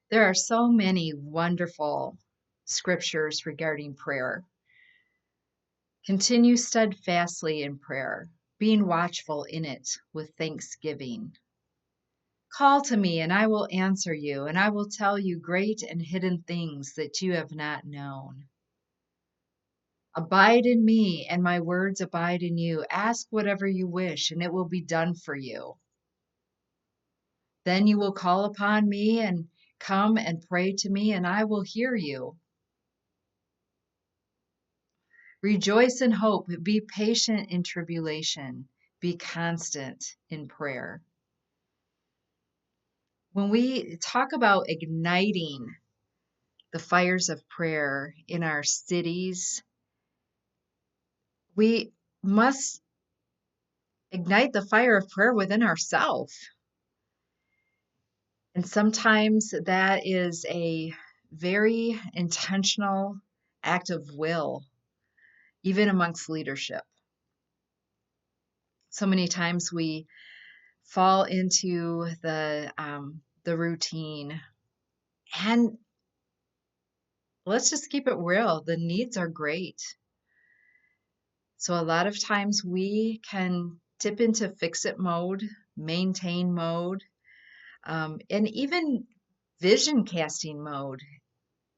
There are so many wonderful scriptures regarding prayer. Continue steadfastly in prayer, being watchful in it with thanksgiving. Call to me, and I will answer you, and I will tell you great and hidden things that you have not known. Abide in me, and my words abide in you. Ask whatever you wish, and it will be done for you. Then you will call upon me and come and pray to me, and I will hear you. Rejoice in hope, be patient in tribulation, be constant in prayer. When we talk about igniting the fires of prayer in our cities, we must ignite the fire of prayer within ourselves. And sometimes that is a very intentional act of will, even amongst leadership. So many times we fall into the routine, and let's just keep it real. The needs are great. So a lot of times we can tip into fix it mode, maintain mode, and even vision casting mode.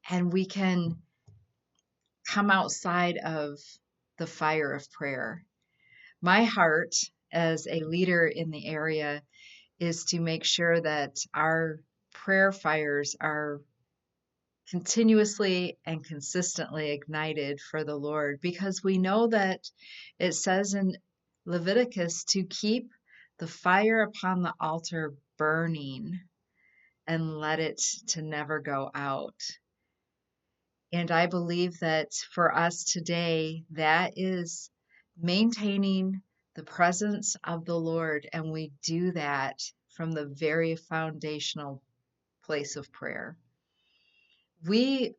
And we can come outside of the fire of prayer. My heart as a leader in the area is to make sure that our prayer fires are continuously and consistently ignited for the Lord, because we know that it says in Leviticus to keep the fire upon the altar burning and let it to never go out. And I believe that for us today, that is maintaining the presence of the Lord, and we do that from the very foundational place of prayer. We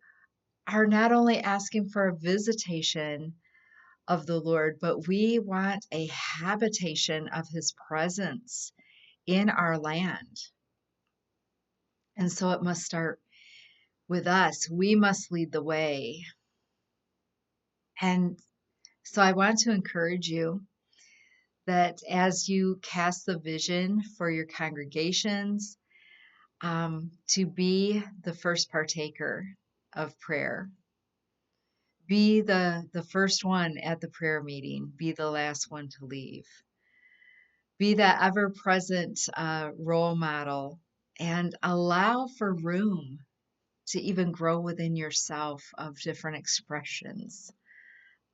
are not only asking for a visitation of the Lord, but we want a habitation of his presence in our land. And so it must start with us. We must lead the way. And so I want to encourage you that as you cast the vision for your congregations, to be the first partaker of prayer. Be the first one at the prayer meeting. Be the last one to leave. Be that ever present role model, and allow for room to even grow within yourself of different expressions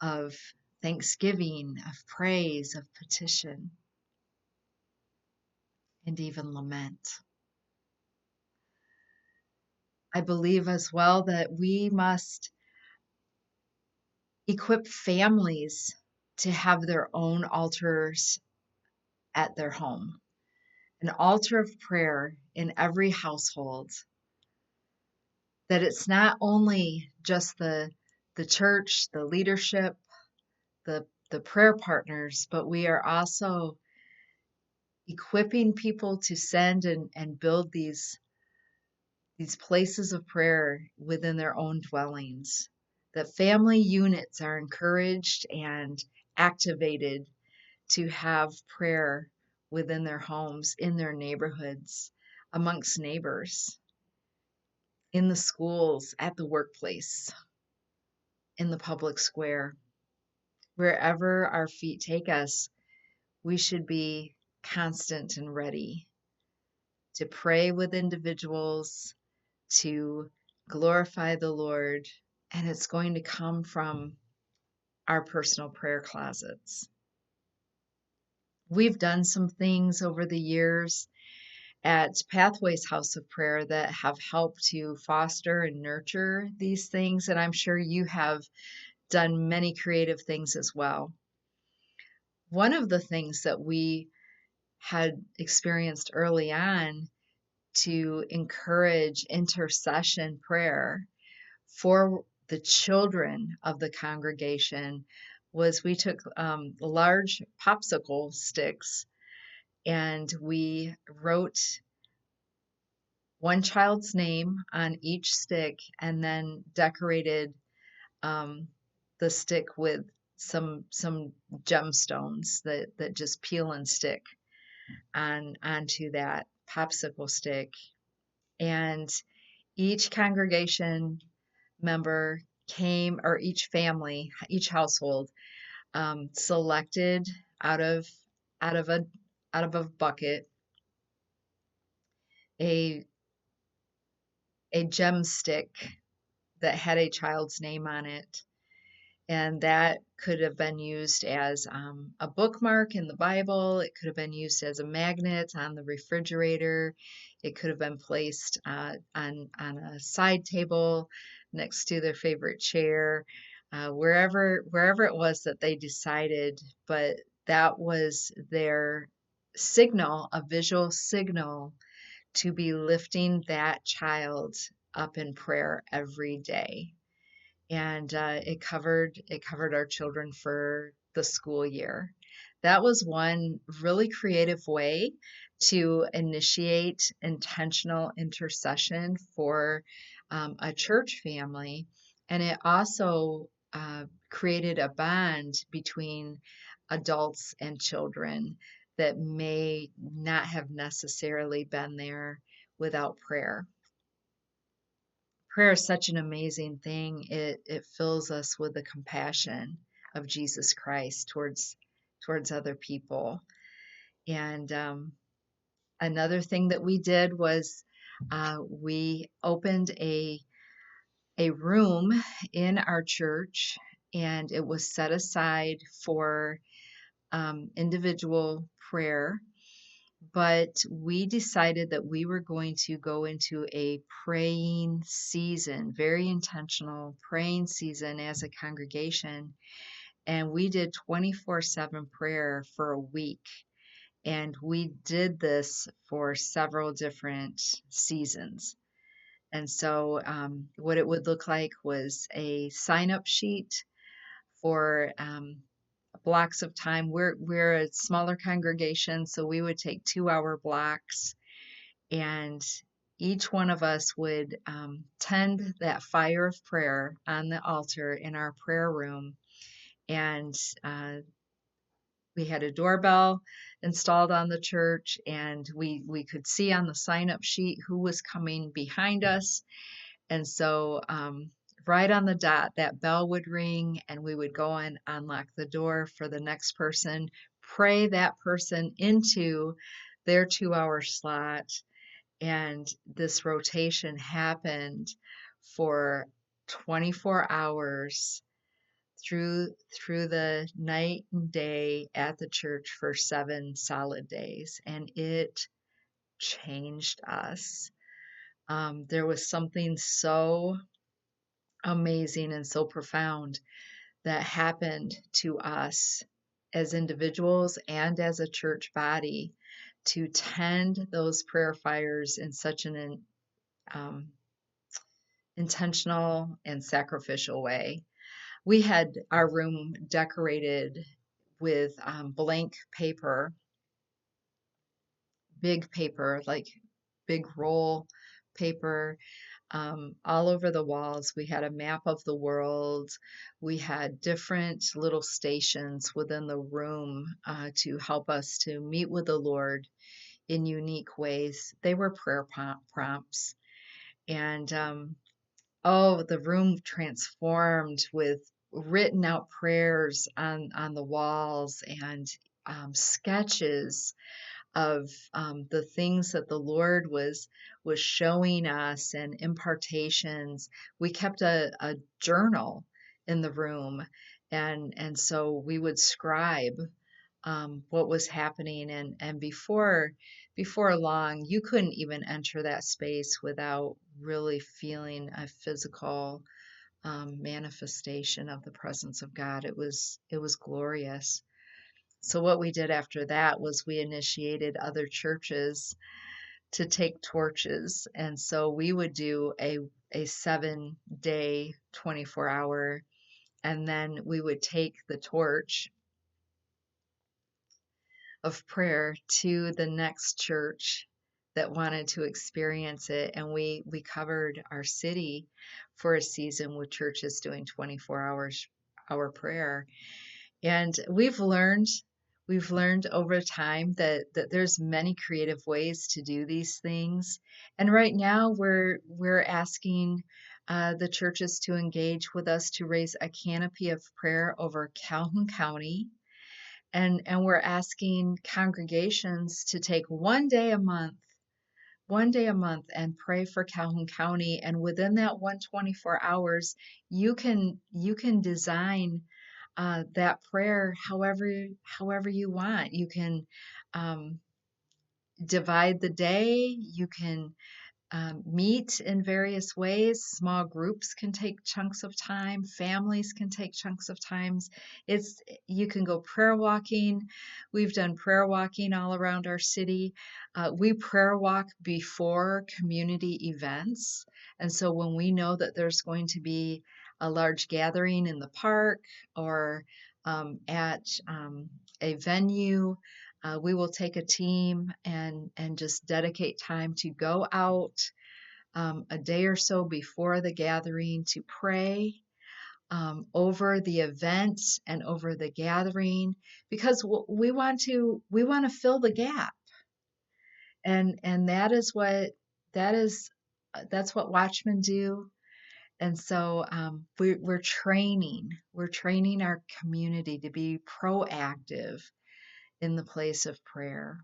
of thanksgiving, of praise, of petition, and even lament. I believe as well that we must equip families to have their own altars at their home, an altar of prayer in every household, that it's not only just the church, the leadership, the prayer partners, but we are also equipping people to send and build these places of prayer within their own dwellings. That family units are encouraged and activated to have prayer within their homes, in their neighborhoods, amongst neighbors, in the schools, at the workplace, in the public square. Wherever our feet take us, we should be constant and ready to pray with individuals, to glorify the Lord, and it's going to come from our personal prayer closets. We've done some things over the years at Pathways House of Prayer that have helped to foster and nurture these things, and I'm sure you have done many creative things as well. One of the things that we had experienced early on to encourage intercession prayer for the children of the congregation was we took large popsicle sticks and we wrote one child's name on each stick, and then decorated um, the stick with some gemstones that just peel and stick onto that popsicle stick. And each congregation member came, or each family, each household, selected out of out of a out of a bucket a a gem stick that had a child's name on it, and that could have been used as a bookmark in the Bible. It could have been used as a magnet on the refrigerator. It could have been placed on a side table next to their favorite chair, wherever it was that they decided. But that was their signal, a visual signal to be lifting that child up in prayer every day. And it covered our children for the school year. That was one really creative way to initiate intentional intercession for a church family, and it also created a bond between adults and children that may not have necessarily been there without prayer. Prayer is such an amazing thing. It fills us with the compassion of Jesus Christ towards other people. And another thing that we did was we opened a room in our church, and it was set aside for individual prayer. But we decided that we were going to go into a praying season, very intentional praying season as a congregation. And we did 24/7 prayer for a week. And we did this for several different seasons. And so, what it would look like was a sign up sheet for blocks of time. We're a smaller congregation, so we would take 2-hour blocks, and each one of us would tend that fire of prayer on the altar in our prayer room. And we had a doorbell installed on the church, and we could see on the sign up sheet who was coming behind us. And so, right on the dot, that bell would ring, and we would go and unlock the door for the next person, pray that person into their 2-hour slot. And this rotation happened for 24 hours through the night and day at the church for 7 solid days, and it changed us. There was something so amazing and so profound that happened to us as individuals and as a church body to tend those prayer fires in such an um, intentional and sacrificial way. We had our room decorated with blank paper, big paper, like big roll paper, all over the walls. We had a map of the world. We had different little stations within the room to help us to meet with the Lord in unique ways. They were prayer prompts. And oh, the room transformed with written out prayers on the walls, and sketches of the things that the Lord was showing us, and impartations. We kept a journal in the room, and so we would scribe what was happening, and before long, you couldn't even enter that space without really feeling a physical manifestation of the presence of God. It was glorious. So what we did after that was we initiated other churches to take torches. And so we would do a 7-day, 24-hour, and then we would take the torch of prayer to the next church that wanted to experience it, and we covered our city for a season with churches doing 24 hour prayer. And we've learned over time that there's many creative ways to do these things. And right now we're asking the churches to engage with us to raise a canopy of prayer over Calhoun County. And we're asking congregations to take one day a month and pray for Calhoun County. And within that 124 hours, you can design that prayer however you want. You can um, divide the day. You can meet in various ways. Small groups can take chunks of time. Families can take chunks of times. It's You can go prayer walking. We've done prayer walking all around our city. We prayer walk before community events, and so when we know that there's going to be a large gathering in the park or at a venue, we will take a team and just dedicate time to go out a day or so before the gathering to pray over the event and over the gathering, because we want to fill the gap, and that is that's what watchmen do. And so we're training our community to be proactive in the place of prayer.